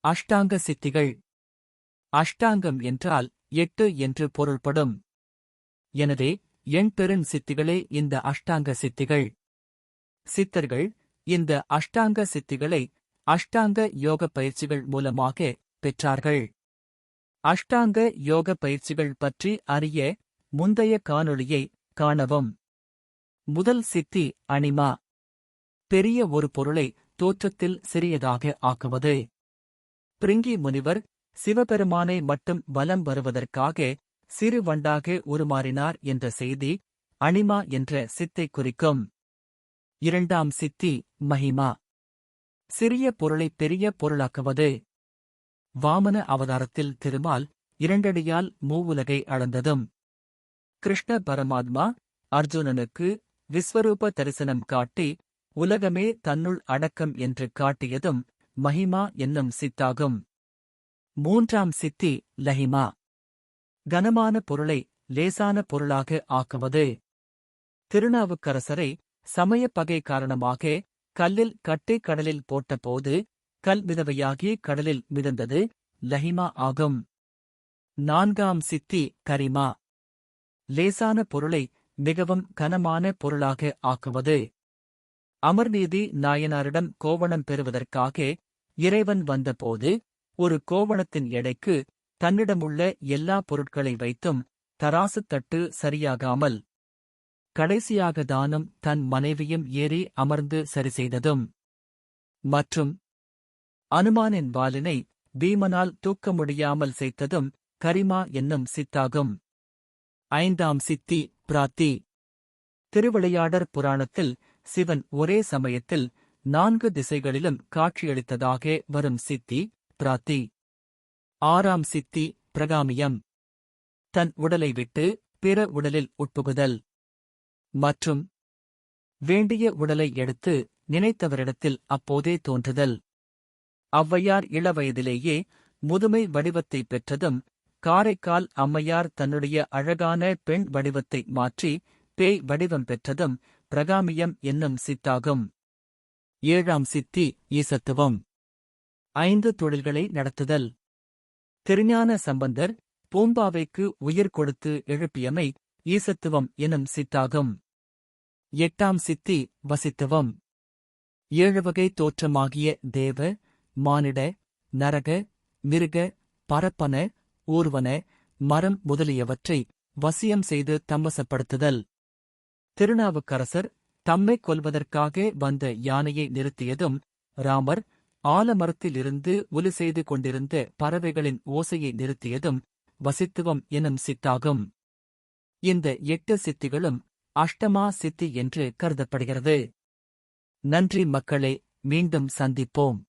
அஷ்டாங்க சித்திகள். அஷ்டாங்கம் என்றால் 8 என்று பொருள்படும். எனவே எண்பெருஞ் சித்திகளே இந்த அஷ்டாங்க சித்திகள். சித்தர்கள் இந்த அஷ்டாங்க சித்திகளை அஷ்டாங்க யோக பயிற்சிகள் மூலமாக பெற்றார்கள். அஷ்டாங்க யோக பயிற்சிகள் பற்றி அறிய முந்தைய காணொளியை காணவும். முதல் சித்தி அனிமா. பெரிய ஒரு பொருளை தோற்றத்தில் சிறியதாக ஆக்குவது. பிரிங்கி முனிவர் சிவபெருமானை மட்டும் வலம் வருவதற்காக சிறு வண்டாக உருமாறினார் என்ற செய்தி அனிமா என்ற சித்தை குறிக்கும். இரண்டாம் சித்தி மகிமா. சிறிய பொருளை பெரிய பொருளாக்குவது. வாமன அவதாரத்தில் திருமால் 2 அடியால் மூவுலகை அளந்ததும், கிருஷ்ண பரமாத்மா அர்ஜுனனுக்கு விஸ்வரூப தரிசனம் காட்டி உலகமே தன்னுள் அடக்கம் என்று காட்டியதும் மகிமா என்னும் சித்தாகும். மூன்றாம் சித்தி லஹிமா. கனமான பொருளை லேசான பொருளாக ஆக்குவது. திருநாவுக்கரசரை சமயப் பகை காரணமாக கல்லில் கட்டி கடலில் போட்டபோது கல் மிதவையாகி கடலில் மிதந்தது லஹிமா ஆகும். நான்காம் சித்தி கரிமா. லேசான பொருளை மிகவும் கனமான பொருளாக ஆக்குவது. அமர்நீதி நாயனாரிடம் கோவணம் பெறுவதற்காக இறைவன் வந்தபோது ஒரு கோவணத்தின் எடைக்கு தன்னிடமுள்ள எல்லா பொருட்களை வைத்தும் தராசுத் தட்டு சரியாகாமல் கடைசியாக தானும் தன் மனைவியும் ஏறி அமர்ந்து சரி செய்ததும், மற்றும் அனுமானின் வாலினை பீமனால் தூக்க முடியாமல் செய்ததும் கரிமா என்னும் சித்தாகும். ஐந்தாம் சித்தி பிராத்தி. திருவிளையாடற் புராணத்தில் சிவன் ஒரே சமயத்தில் 4 திசைகளிலும் காட்சியளித்ததாக வரும் சித்தி பிராத்தி. ஆறாம் சித்தி பிரகாமியம். தன் உடலை விட்டு பிற உடலில் உட்புகுதல் மற்றும் வேண்டிய உடலை எடுத்து நினைத்தவரிடத்தில் அப்போதே தோன்றுதல். ஔவையார் இளவயதிலேயே முதுமை வடிவத்தை பெற்றதும் காரைக்கால் அம்மையார் தன்னுடைய அழகான பெண் வடிவத்தை மாற்றி பேய் வடிவம் பெற்றதும் பிரகாமியம் என்னும் சித்தாகும். ஏழாம் சித்தி ஈசத்துவம். 5 தொழில்களை நடத்துதல். திருஞான சம்பந்தர் பூம்பாவைக்கு உயிர் கொடுத்து எழுப்பியமை ஈசத்துவம் எனும் சித்தாகும். எட்டாம் சித்தி வசித்துவம். 7 வகை தோற்றமாகிய தேவ, மானிட, நரக, மிருக, பரப்பன, ஊர்வன, மரம் முதலியவற்றை வசியம் செய்து தம்மசப்படுத்துதல். திருநாவுக்கரசர் தம்மைக் கொல்வதற்காக வந்த யானையை நிறுத்தியதும் ராமர் ஆலமரத்திலிருந்து ஒலி செய்து கொண்டிருந்த பறவைகளின் ஓசையை நிறுத்தியதும் வசித்துவம் எனும் சித்தாகும். இந்த 8 சித்திகளும் அஷ்டமா சித்தி என்று கருதப்படுகிறது. நன்றி மக்களே, மீண்டும் சந்திப்போம்.